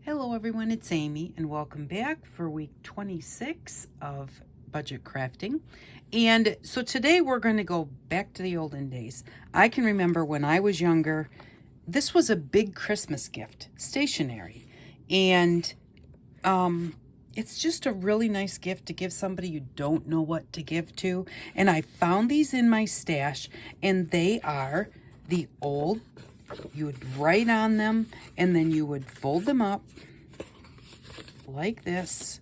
Hello everyone, it's Amy and welcome back for week 26 of budget crafting. And so today we're going to go back to the olden days. I can remember when I was younger, this was a big Christmas gift, stationery. And it's just a really nice gift to give somebody you don't know what to give to. And I found these in my stash, and they are the old, you would write on them and then you would fold them up like this,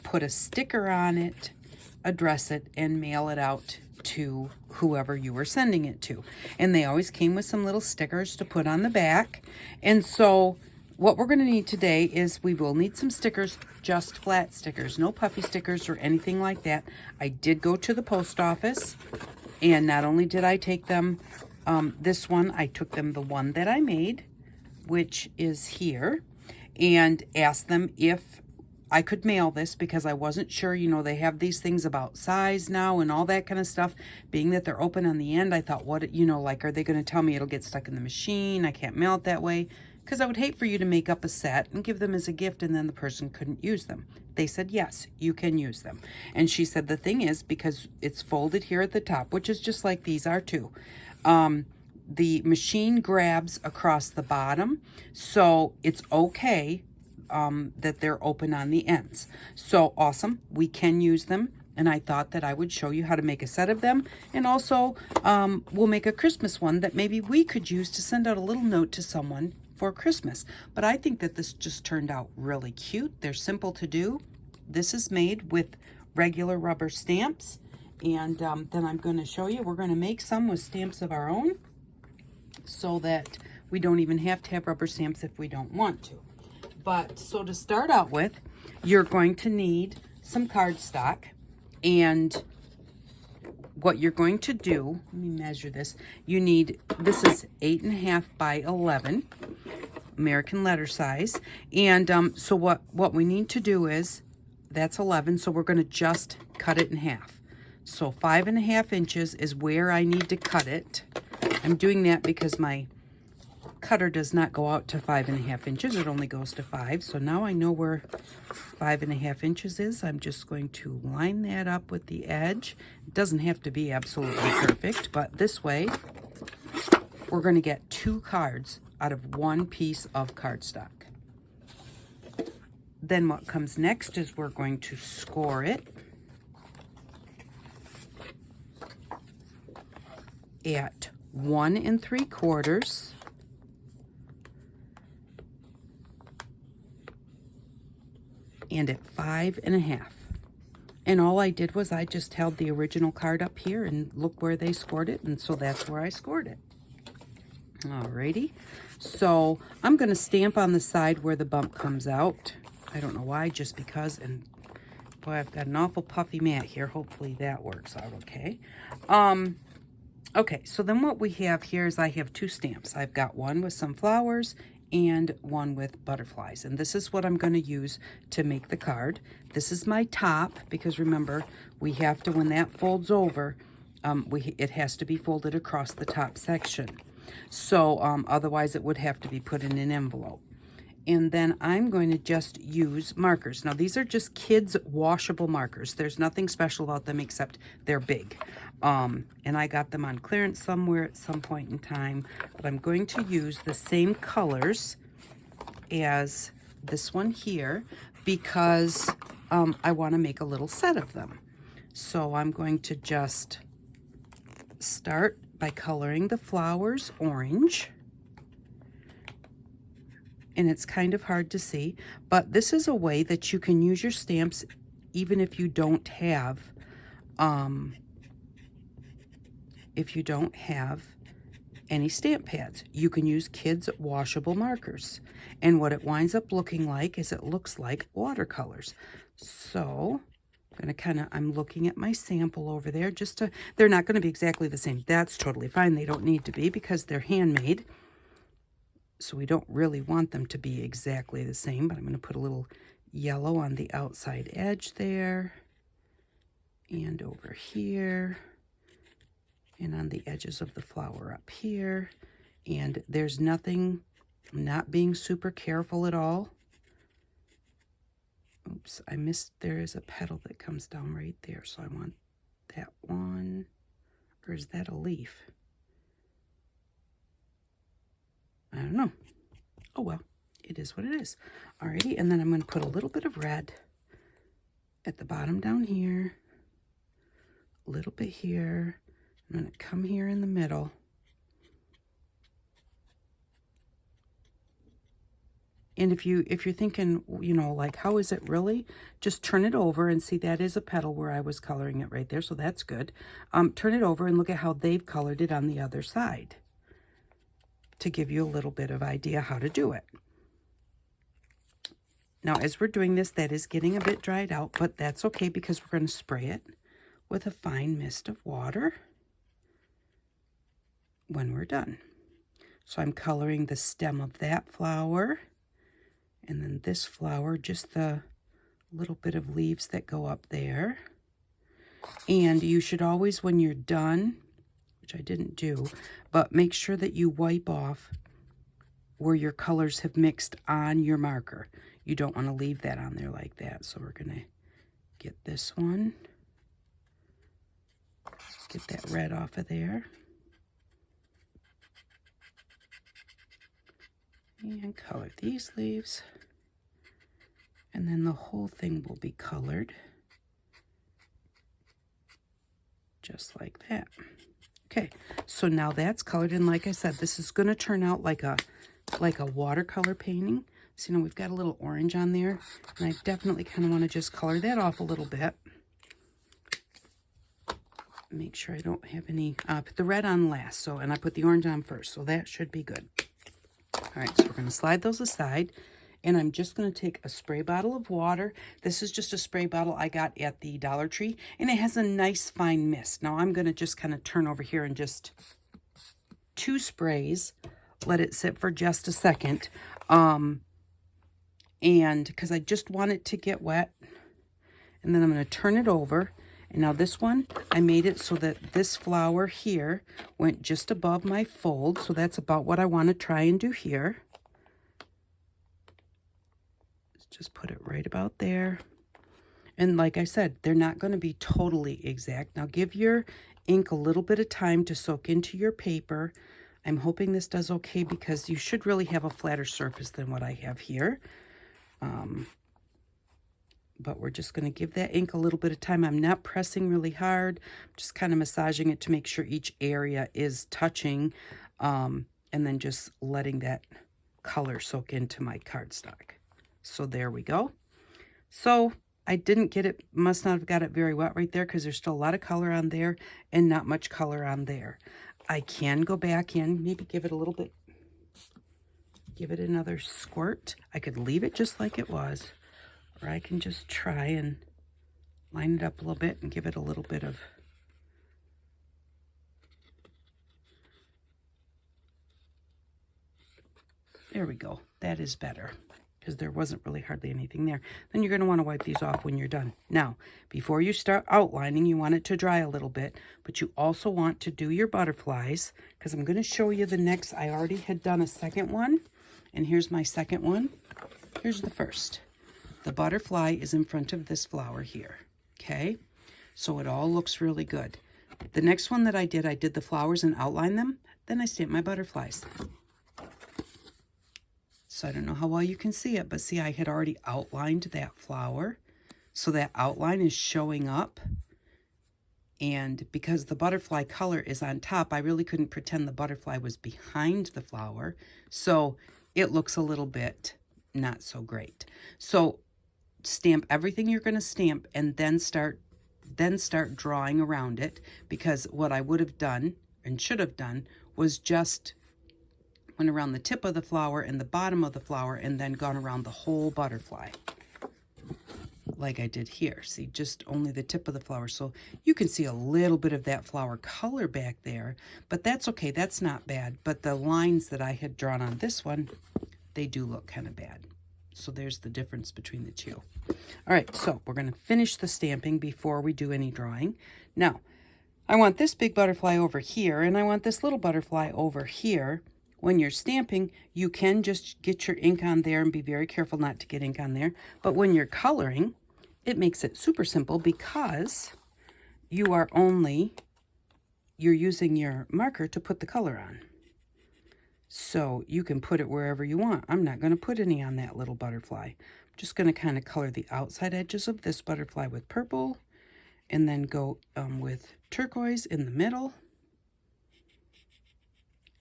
put a sticker on it, address it, and mail it out to whoever you were sending it to. And they always came with some little stickers to put on the back. And so what we're going to need today is we will need some stickers, just flat stickers, no puffy stickers or anything like that. I did go to the post office, and not only did I take them this one, I took them the one that I made, which is here, and asked them if I could mail this because I wasn't sure. You know, they have these things about size now and all that kind of stuff. Being that they're open on the end, I thought, what, you know, like, are they going to tell me it'll get stuck in the machine? I can't mail it that way, because I would hate for you to make up a set and give them as a gift and then the person couldn't use them. They said, yes, you can use them. And she said, the thing is, because it's folded here at the top, which is just like these are too, the machine grabs across the bottom, so it's okay that they're open on the ends. So awesome, we can use them, and I thought that I would show you how to make a set of them, and also we'll make a Christmas one that maybe we could use to send out a little note to someone for Christmas. But I think that this just turned out really cute. They're simple to do. This is made with regular rubber stamps, and then I'm going to show you, we're going to make some with stamps of our own, so that we don't even have to have rubber stamps if we don't want to. But so to start out with, you're going to need some cardstock, and what you're going to do, let me measure this. You need, this is 8.5 by 11, American letter size. And so what we need to do is, that's 11, so we're going to just cut it in half. So 5.5 inches is where I need to cut it. I'm doing that because my cutter does not go out to 5.5 inches. It only goes to 5. So now I know where 5.5 inches is. I'm just going to line that up with the edge. It doesn't have to be absolutely perfect, but this way we're going to get 2 cards out of 1 piece of cardstock. Then what comes next is we're going to score it at 1 3/4 and at 5.5. And all I did was I just held the original card up here and look where they scored it, and so that's where I scored it. Alrighty, so I'm going to stamp on the side where the bump comes out. I don't know why, just because, and boy, I've got an awful puffy mat here. Hopefully that works out okay. Okay, so then what we have here is I have 2 stamps. I've got one with some flowers and one with butterflies. And this is what I'm going to use to make the card. This is my top, because remember, we have to, when that folds over, it has to be folded across the top section. So otherwise it would have to be put in an envelope. And then I'm going to just use markers. Now, these are just kids' washable markers. There's nothing special about them except they're big. And I got them on clearance somewhere at some point in time. But I'm going to use the same colors as this one here because I want to make a little set of them. So I'm going to just start by coloring the flowers orange. And it's kind of hard to see, but this is a way that you can use your stamps even if you don't have any stamp pads. You can use kids' washable markers, and what it winds up looking like is it looks like watercolors. So I'm looking at my sample over there, they're not going to be exactly the same. That's totally fine. They don't need to be because they're handmade. So we don't really want them to be exactly the same, but I'm going to put a little yellow on the outside edge there, and over here, and on the edges of the flower up here. And there's nothing, I'm not being super careful at all oops, I missed, there is a petal that comes down right there, so I want that one, or is that a leaf? I don't know. Oh well, it is what it is. Alrighty, and then I'm going to put a little bit of red at the bottom down here, a little bit here. I'm going to come here in the middle. And if you're thinking, you know, like, how is it really? Just turn it over and see that is a petal where I was coloring it right there, so that's good. Turn it over and look at how they've colored it on the other side to give you a little bit of idea how to do it. Now, as we're doing this, that is getting a bit dried out, but that's okay because we're going to spray it with a fine mist of water when we're done. So I'm coloring the stem of that flower. And then this flower, just the little bit of leaves that go up there. And you should always, when you're done, which I didn't do, but make sure that you wipe off where your colors have mixed on your marker. You don't want to leave that on there like that. So we're going to get this one. Get that red off of there. And color these leaves. And then the whole thing will be colored just like that. Okay, so now that's colored, and like I said, this is going to turn out like a watercolor painting. So, you know, we've got a little orange on there, and I definitely kind of want to just color that off a little bit. Make sure I don't have any, put the red on last, so, and I put the orange on first, so that should be good. All right, so we're going to slide those aside, and I'm just going to take a spray bottle of water. This is just a spray bottle I got at the Dollar Tree, and it has a nice fine mist. Now I'm going to just kind of turn over here and just 2 sprays, let it sit for just a second, and because I just want it to get wet, and then I'm going to turn it over. And now this one, I made it so that this flower here went just above my fold. So that's about what I want to try and do here. Let's just put it right about there. And like I said, they're not going to be totally exact. Now give your ink a little bit of time to soak into your paper. I'm hoping this does okay because you should really have a flatter surface than what I have here. But we're just going to give that ink a little bit of time. I'm not pressing really hard. I'm just kind of massaging it to make sure each area is touching, and then just letting that color soak into my cardstock. So there we go. So I didn't get it, must not have got it very wet right there because there's still a lot of color on there and not much color on there. I can go back in, maybe give it a little bit, give it another squirt. I could leave it just like it was. Or I can just try and line it up a little bit and give it a little bit of, there we go. That is better because there wasn't really hardly anything there. Then you're going to want to wipe these off when you're done. Now, before you start outlining, you want it to dry a little bit, but you also want to do your butterflies because I'm going to show you the next. I already had done a second one, and here's my second one. Here's the first. The butterfly is in front of this flower here, okay? So it all looks really good. The next one that I did the flowers and outlined them. Then I stamped my butterflies. So I don't know how well you can see it, but see, I had already outlined that flower. So that outline is showing up. And because the butterfly color is on top, I really couldn't pretend the butterfly was behind the flower. So it looks a little bit not so great. So stamp everything you're going to stamp and then start drawing around it, because what I would have done and should have done was just went around the tip of the flower and the bottom of the flower and then gone around the whole butterfly like I did here. See, just only the tip of the flower. So you can see a little bit of that flower color back there, but that's okay. That's not bad. But the lines that I had drawn on this one, they do look kind of bad. So there's the difference between the two. All right, so we're going to finish the stamping before we do any drawing. Now, I want this big butterfly over here, and I want this little butterfly over here when you're stamping, you can just get your ink on there and be very careful not to get ink on there. But when you're coloring, it makes it super simple because you're using your marker to put the color on. So you can put it wherever you want. I'm not going to put any on that little butterfly. I'm just going to kind of color the outside edges of this butterfly with purple, and then go with turquoise in the middle.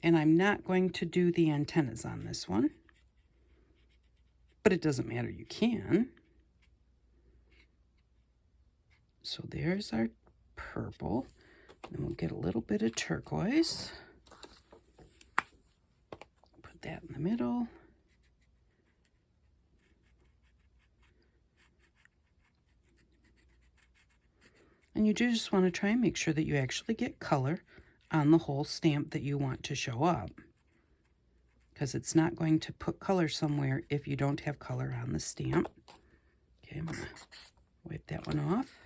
And I'm not going to do the antennas on this one, but it doesn't matter, you can. So there's our purple. Then we'll get a little bit of turquoise. Put that in the middle. And you just want to try and make sure that you actually get color on the whole stamp that you want to show up, because it's not going to put color somewhere if you don't have color on the stamp. Okay, I'm going to wipe that one off.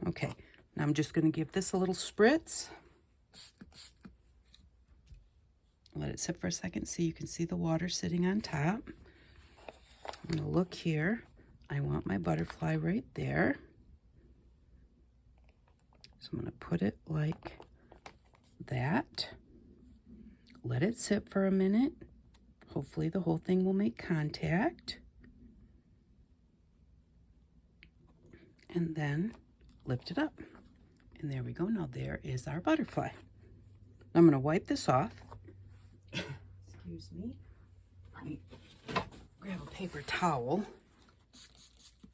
Okay, now I'm just going to give this a little spritz. Let it sit for a second so you can see the water sitting on top. I'm going to look here. I want my butterfly right there. So I'm going to put it like that. Let it sit for a minute. Hopefully the whole thing will make contact. And then lift it up. And there we go. Now there is our butterfly. I'm going to wipe this off. Excuse me. Let me grab a paper towel.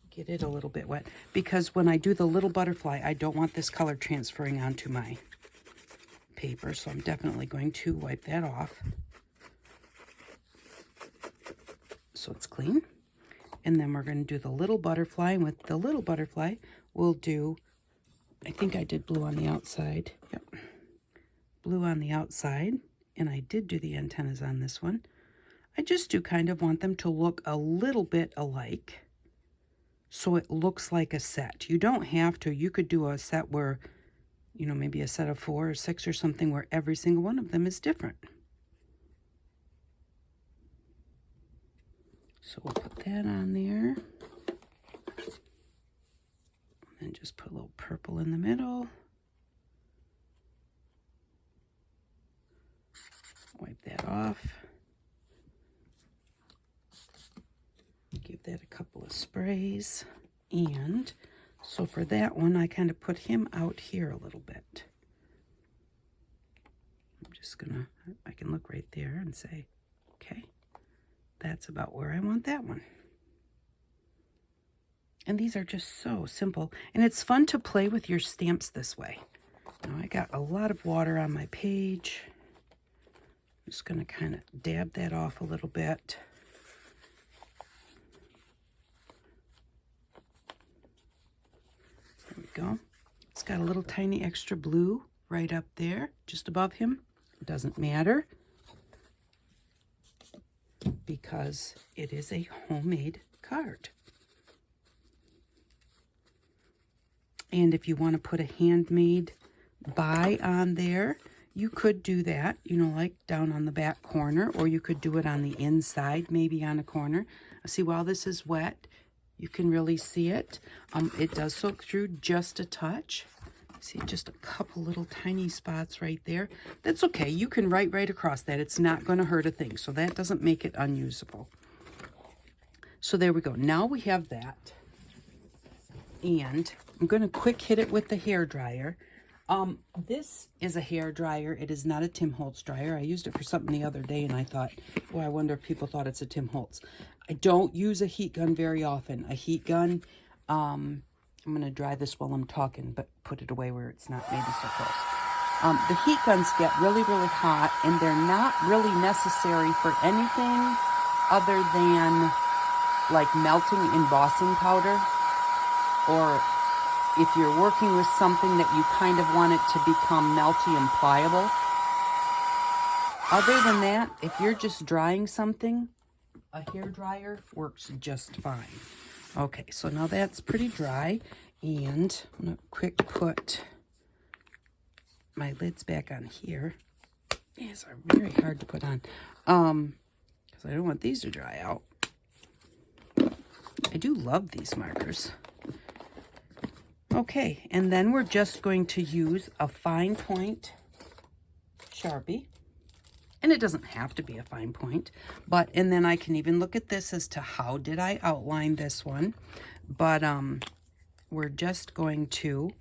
Get it a little bit wet, because when I do the little butterfly, I don't want this color transferring onto my paper, so I'm definitely going to wipe that off so it's clean. And then we're going to do the little butterfly, and with the little butterfly, we'll do, I think I did blue on the outside. Yep, blue on the outside, and I did do the antennas on this one. I just do kind of want them to look a little bit alike, so it looks like a set. You don't have to. You could do a set where, you know, maybe a set of 4 or 6 or something where every single one of them is different. So we'll put that on there. And just put a little purple in the middle. Wipe that off. Give that a couple of sprays. And so for that one, I kind of put him out here a little bit. I'm just gonna, I can look right there and say, okay, that's about where I want that one. And these are just so simple. And it's fun to play with your stamps this way. Now I got a lot of water on my page. I'm just gonna kind of dab that off a little bit. Go. It's got a little tiny extra blue right up there, just above him. It doesn't matter because it is a homemade card. And if you want to put a handmade by on there, you could do that, you know, like down on the back corner, or you could do it on the inside, maybe on a corner. See, while this is wet, you can really see it. It does soak through just a touch. See, just a couple little tiny spots right there. That's okay. You can write right across that. It's not going to hurt a thing. So that doesn't make it unusable. So there we go. Now we have that. And I'm going to quick hit it with the hair dryer. This is a hair dryer. It is not a Tim Holtz dryer. I used it for something the other day, and I thought, well, I wonder if people thought it's a Tim Holtz. I don't use a heat gun very often. A heat gun, I'm going to dry this while I'm talking, but put it away where it's not maybe so close. The heat guns get really, really hot, and they're not really necessary for anything other than like melting embossing powder, or if you're working with something that you kind of want it to become melty and pliable. Other than that, if you're just drying something, a hair dryer works just fine. Okay, so now that's pretty dry, and I'm going to quick put my lids back on here. These are very hard to put on. Because I don't want these to dry out. I do love these markers. Okay, and then we're just going to use a fine point Sharpie. And it doesn't have to be a fine point, but, and then I can even look at this as to how did I outline this one. But we're just going to,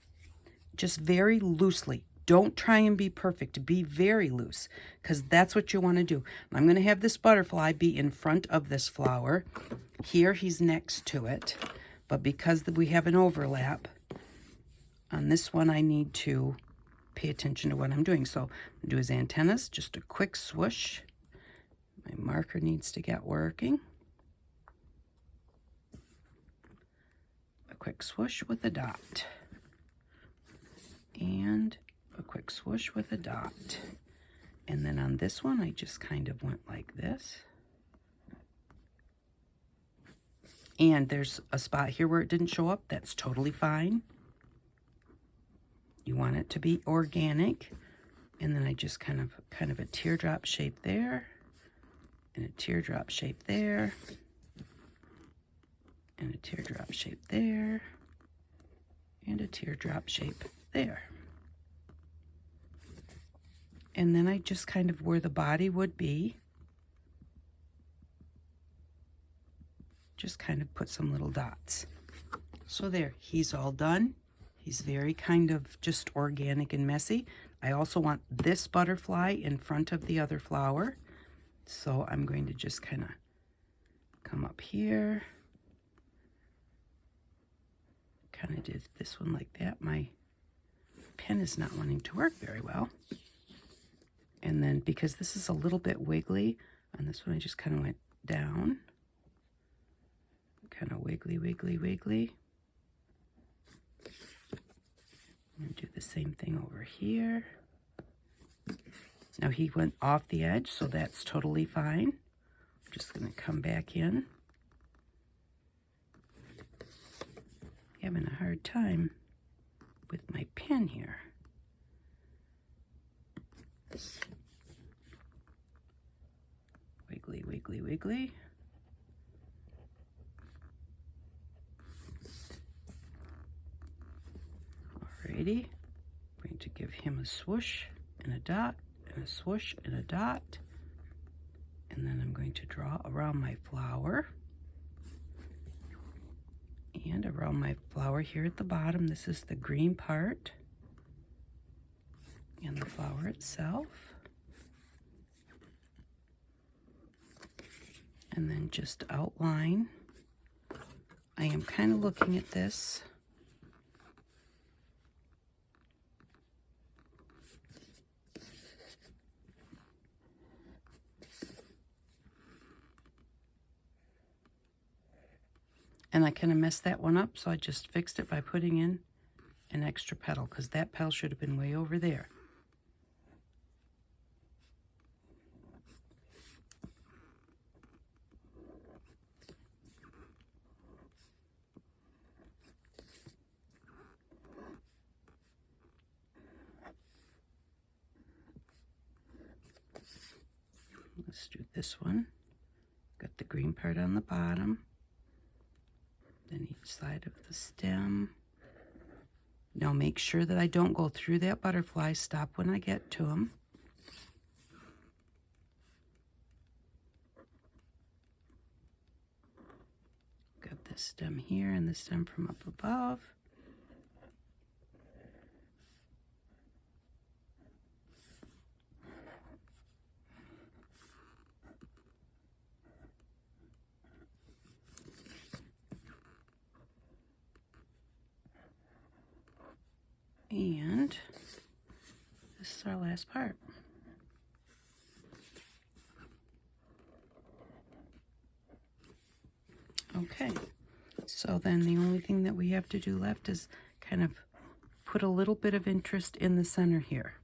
just very loosely, don't try and be perfect, be very loose, because that's what you want to do. I'm going to have this butterfly be in front of this flower. Here he's next to it, but because we have an overlap, on this one I need to pay attention to what I'm doing. So I'm going to do his antennas, just a quick swoosh. My marker needs to get working. A quick swoosh with a dot. And a quick swoosh with a dot. And then on this one, I just kind of went like this. And there's a spot here where it didn't show up. That's totally fine. You want it to be organic. And then I just kind of a teardrop shape there, and a teardrop shape there, and a teardrop shape there, and a teardrop shape there. And then I just kind of where the body would be, just kind of put some little dots. So there, he's all done. He's very kind of just organic and messy. I also want this butterfly in front of the other flower. So I'm going to just kind of come up here. Kind of did this one like that. My pen is not wanting to work very well. And then because this is a little bit wiggly, on this one I just kind of went down. Kind of wiggly, wiggly, wiggly. I'm going to do the same thing over here. Now he went off the edge, so that's totally fine. I'm just going to come back in. Having a hard time with my pen here. Wiggly, wiggly, wiggly. Alrighty, I'm going to give him a swoosh and a dot, and a swoosh and a dot. And then I'm going to draw around my flower. And around my flower here at the bottom, this is the green part. And the flower itself. And then just outline. I am kind of looking at this. And I kind of messed that one up, so I just fixed it by putting in an extra petal, because that petal should have been way over there. Let's do this one. Got the green part on the bottom. Then each side of the stem. Now make sure that I don't go through that butterfly. Stop when I get to them. Got this stem here and the stem from up above. And this is our last part. Okay, so then the only thing that we have to do left is kind of put a little bit of interest in the center here,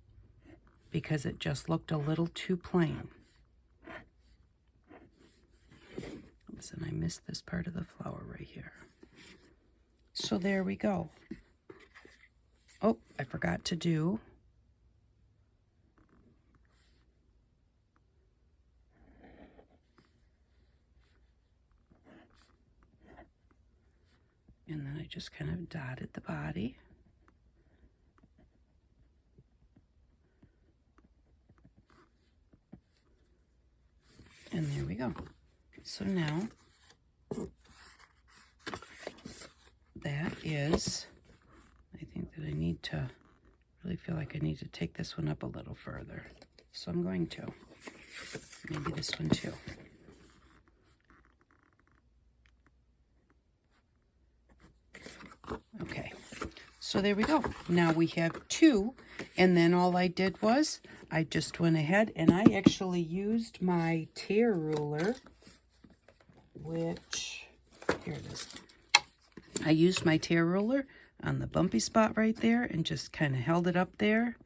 because it just looked a little too plain. Oops, and I missed this part of the flower right here. So there we go. Oh, I forgot to do And then I just kind of dotted the body. And there we go. So now that is, I think that I need to, really feel like I need to take this one up a little further. So I'm going to. Maybe this one too. Okay, so there we go. Now we have two, and then all I did was I just went ahead and I actually used my tear ruler, which, here it is. I used my tear ruler on the bumpy spot right there and just kind of held it up there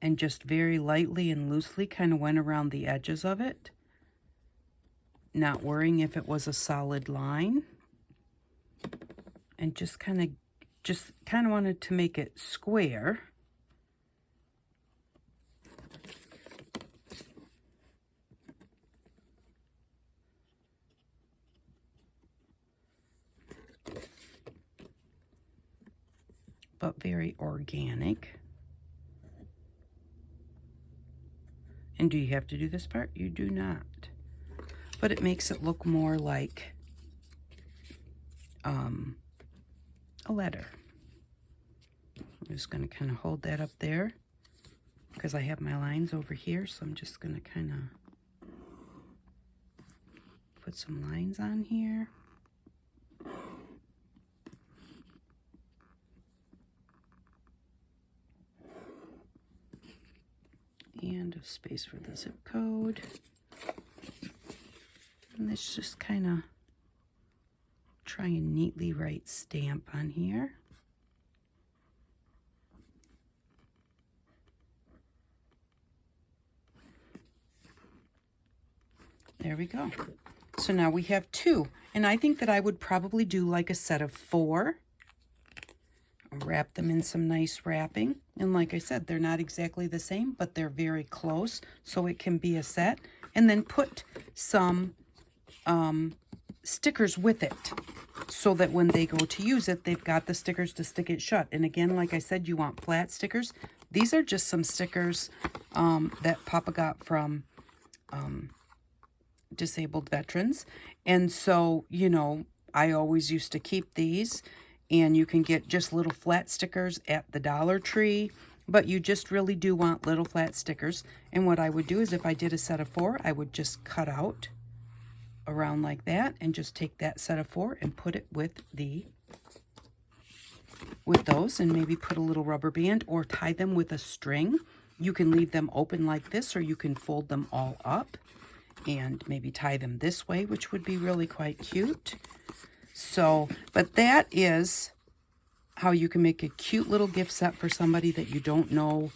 and just very lightly and loosely kind of went around the edges of it, not worrying if it was a solid line, and just kind of wanted to make it square. But very organic. And do you have to do this part? You do not. But it makes it look more like a letter. I'm just going to kind of hold that up there because I have my lines over here, so I'm just going to kind of put some lines on here. And a space for the zip code. And let's just kind of try and neatly write stamp on here. There we go. So now we have two, and I think that I would probably do like a set of 4. Wrap them in some nice wrapping, and like I said, they're not exactly the same, but they're very close, so it can be a set. And then put some stickers with it so that when they go to use it, they've got the stickers to stick it shut. And again, like I said, you want flat stickers. These are just some stickers that Papa got from disabled veterans. And so, you know, I always used to keep these, and you can get just little flat stickers at the Dollar Tree, but you just really do want little flat stickers. And what I would do is if I did a set of 4, I would just cut out around like that and just take that set of 4 and put it with those, and maybe put a little rubber band or tie them with a string. You can leave them open like this, or you can fold them all up and maybe tie them this way, which would be really quite cute. So, but that is how you can make a cute little gift set for somebody that you don't know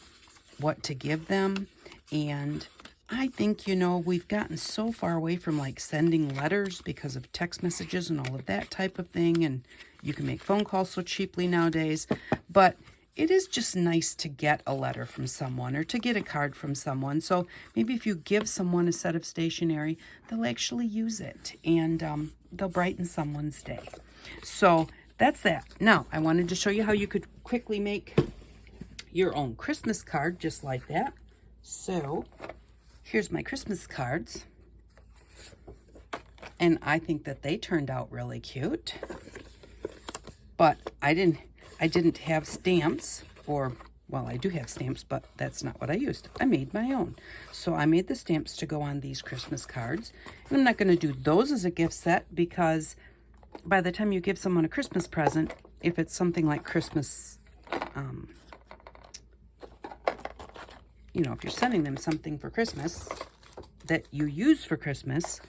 what to give them. And I think, you know, we've gotten so far away from like sending letters because of text messages and all of that type of thing. And you can make phone calls so cheaply nowadays. But it is just nice to get a letter from someone or to get a card from someone. So maybe if you give someone a set of stationery, they'll actually use it, and they'll brighten someone's day. So that's that. Now, I wanted to show you how you could quickly make your own Christmas card just like that. So here's my Christmas cards. And I think that they turned out really cute. But I didn't have stamps, or, well, I do have stamps, but that's not what I used. I made my own. So I made the stamps to go on these Christmas cards. And I'm not going to do those as a gift set because by the time you give someone a Christmas present, if it's something like Christmas, you know, if you're sending them something for Christmas that you use for Christmas,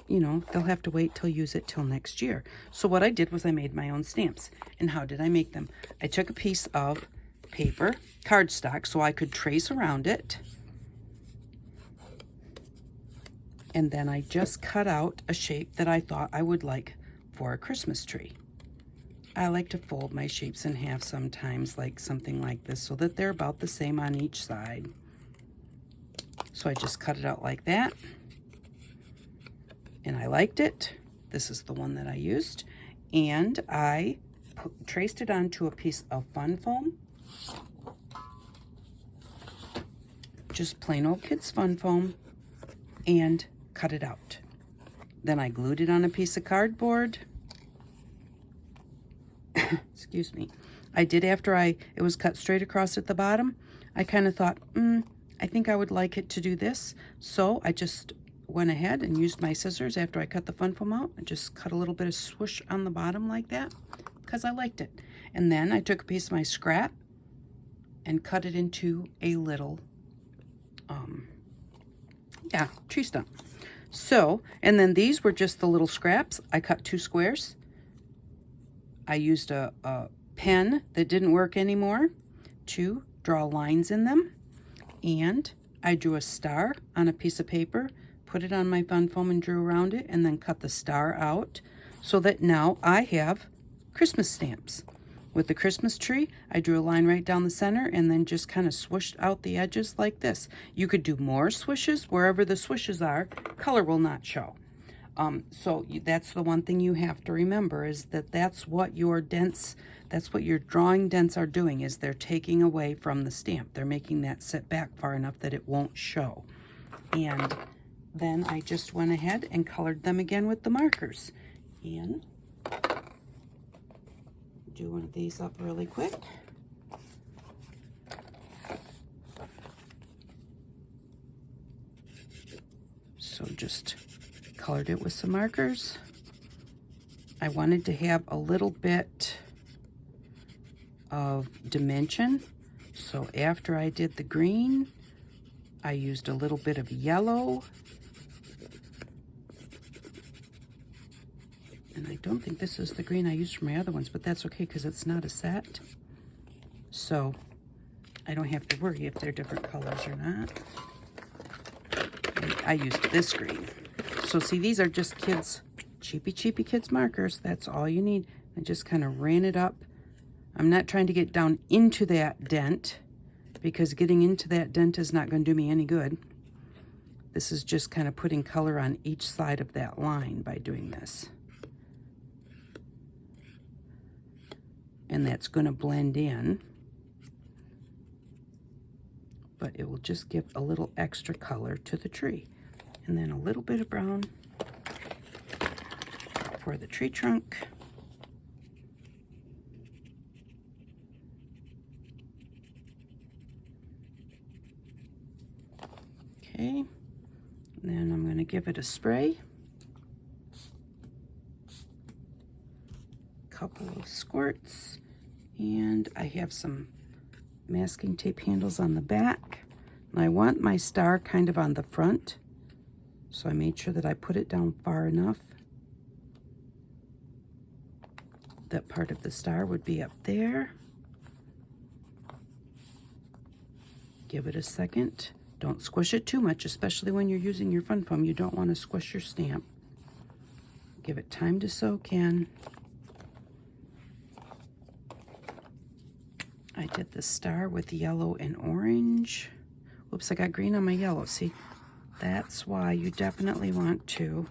you know, they'll have to wait till use it till next year. So what I did was I made my own stamps. And how did I make them? I took a piece of paper, cardstock, so I could trace around it. And then I just cut out a shape that I thought I would like for a Christmas tree. I like to fold my shapes in half sometimes, like something like this, so that they're about the same on each side. So I just cut it out like that. And I liked it. This is the one that I used. and I traced it onto a piece of fun foam. Just plain old kids fun foam, and cut it out. Then I glued it on a piece of cardboard. Excuse me. I did after it was cut straight across at the bottom. I kind of thought, I think I would like it to do this. So I just went ahead and used my scissors after I cut the fun foam out. I just cut a little bit of swoosh on the bottom like that because I liked it. And then I took a piece of my scrap and cut it into a little tree stump. So, and then these were just the little scraps. I cut 2 squares. I used a pen that didn't work anymore to draw lines in them. And I drew a star on a piece of paper, put it on my fun foam and drew around it, and then cut the star out so that now I have Christmas stamps. With the Christmas tree, I drew a line right down the center and then just kind of swooshed out the edges like this. You could do more swishes. Wherever the swishes are, color will not show. So that's the one thing you have to remember, is that that's what your drawing dents are doing, is they're taking away from the stamp. They're making that sit back far enough that it won't show. And then I just went ahead and colored them again with the markers. And do one of these up really quick. So just colored it with some markers. I wanted to have a little bit of dimension. So after I did the green, I used a little bit of yellow. And I don't think this is the green I used for my other ones, but that's okay because it's not a set. So I don't have to worry if they're different colors or not. I used this green. So see, these are just kids, cheapy kids markers. That's all you need. I just kind of ran it up. I'm not trying to get down into that dent because getting into that dent is not going to do me any good. This is just kind of putting color on each side of that line by doing this. And that's going to blend in, but it will just give a little extra color to the tree. And then a little bit of brown for the tree trunk. Okay, then I'm going to give it a spray. Couple of squirts, and I have some masking tape handles on the back. And I want my star kind of on the front, so I made sure that I put it down far enough that part of the star would be up there. Give it a second. Don't squish it too much, especially when you're using your fun foam. You don't want to squish your stamp. Give it time to soak in. I did the star with yellow and orange. Whoops, I got green on my yellow. See, that's why you definitely want to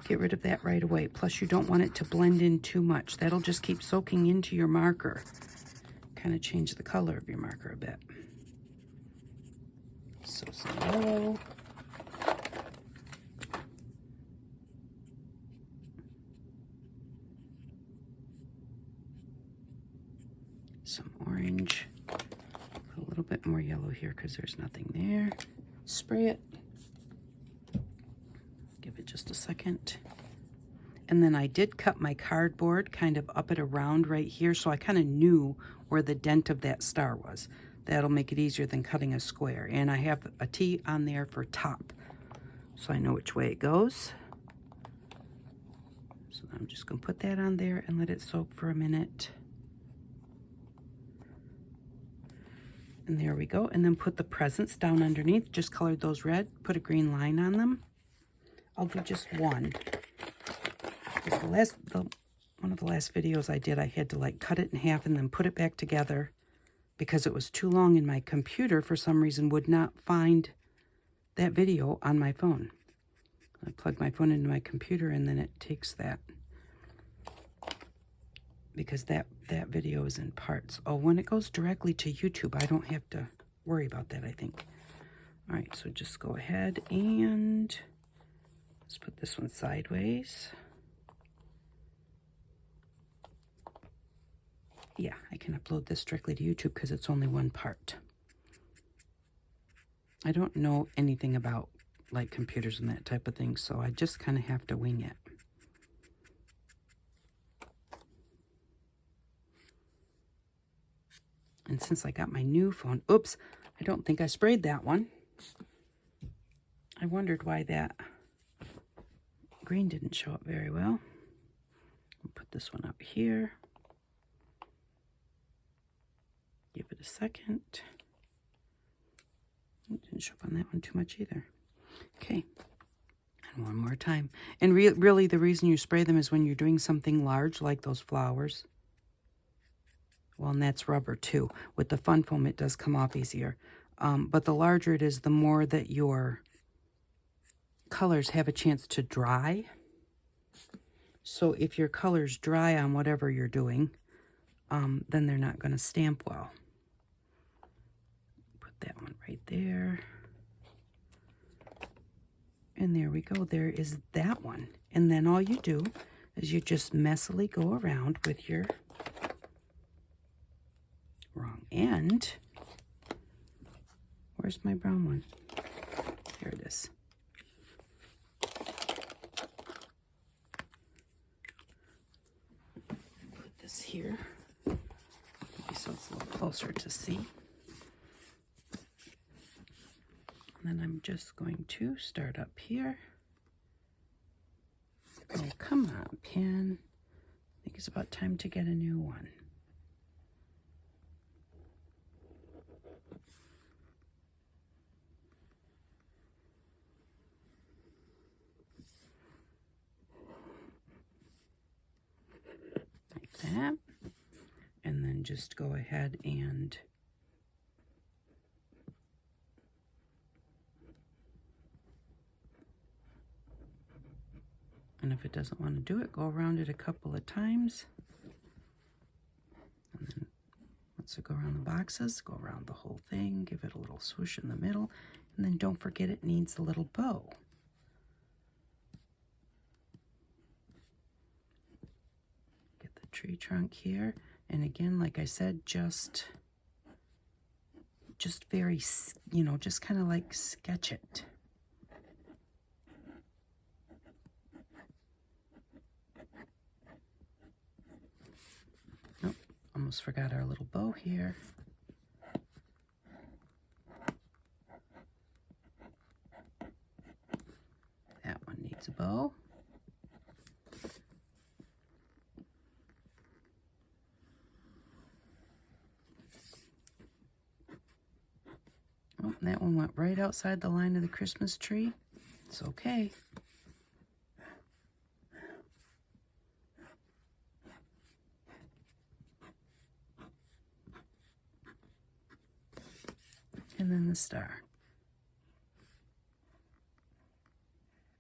get rid of that right away. Plus, you don't want it to blend in too much. That'll just keep soaking into your marker. Kind of change the color of your marker a bit. So some yellow. Some orange. Put a little bit more yellow here because there's nothing there. Spray it. Give it just a second. And then I did cut my cardboard kind of up and around right here, so I kind of knew where the dent of that star was. That'll make it easier than cutting a square. And I have a T on there for top, so I know which way it goes. So I'm just going to put that on there and let it soak for a minute. And there we go. And then put the presents down underneath. Just colored those red. Put a green line on them. I'll do just one. One of the last videos I did, I had to like cut it in half and then put it back together because it was too long, and my computer for some reason would not find that video on my phone. I plug my phone into my computer and then it takes that, because that video is in parts. Oh, when it goes directly to YouTube, I don't have to worry about that, I think. All right, so just go ahead and let's put this one sideways. Yeah, I can upload this directly to YouTube because it's only one part. I don't know anything about like computers and that type of thing, so I just kind of have to wing it. And since I got my new phone, oops, I don't think I sprayed that one. I wondered why that green didn't show up very well. I'll put this one up here. Give it a second. It didn't show up on that one too much either. Okay, and one more time. And really the reason you spray them is when you're doing something large like those flowers. Well, and that's rubber too. With the fun foam, it does come off easier. But the larger it is, the more that your colors have a chance to dry. So if your colors dry on whatever you're doing, then they're not going to stamp well. Put that one right there. And there we go. There is that one. And then all you do is you just messily go around with your wrong end. Where's my brown one? Here it is. Put this here, so it's a little closer to see. And then I'm just going to start up here. Oh, come on, pen. I think it's about time to get a new one. Like that. And then just go ahead and if it doesn't want to do it, go around it a couple of times. And then once it go around the boxes, go around the whole thing, give it a little swoosh in the middle, and then don't forget it needs a little bow. Get the tree trunk here, and again, like I said, just very, you know, just kind of like sketch it. Almost forgot our little bow here. That one needs a bow. Oh, and that one went right outside the line of the Christmas tree. It's okay. And then the star.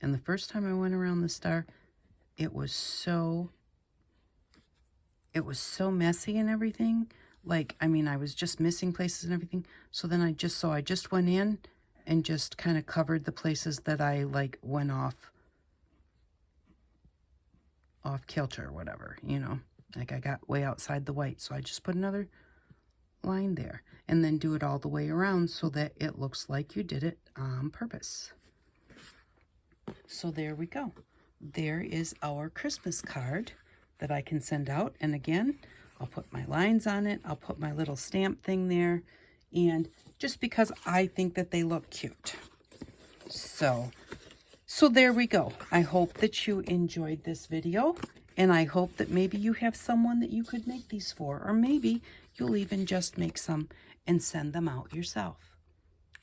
And the first time I went around the star, it was so messy and everything. Like, I mean, I was just missing places and everything. So then I just went in and just kind of covered the places that I like went off kilter or whatever, you know. Like I got way outside the white. So I just put another line there and then do it all the way around so that it looks like you did it on purpose. So there we go. There is our Christmas card that I can send out. And again, I'll put my lines on it. I'll put my little stamp thing there. And just because I think that they look cute. So there we go. I hope that you enjoyed this video. And I hope that maybe you have someone that you could make these for. Or maybe you'll even just make some and send them out yourself.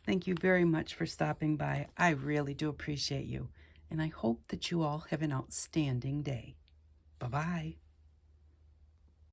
Thank you very much for stopping by. I really do appreciate you. And I hope that you all have an outstanding day. Bye-bye.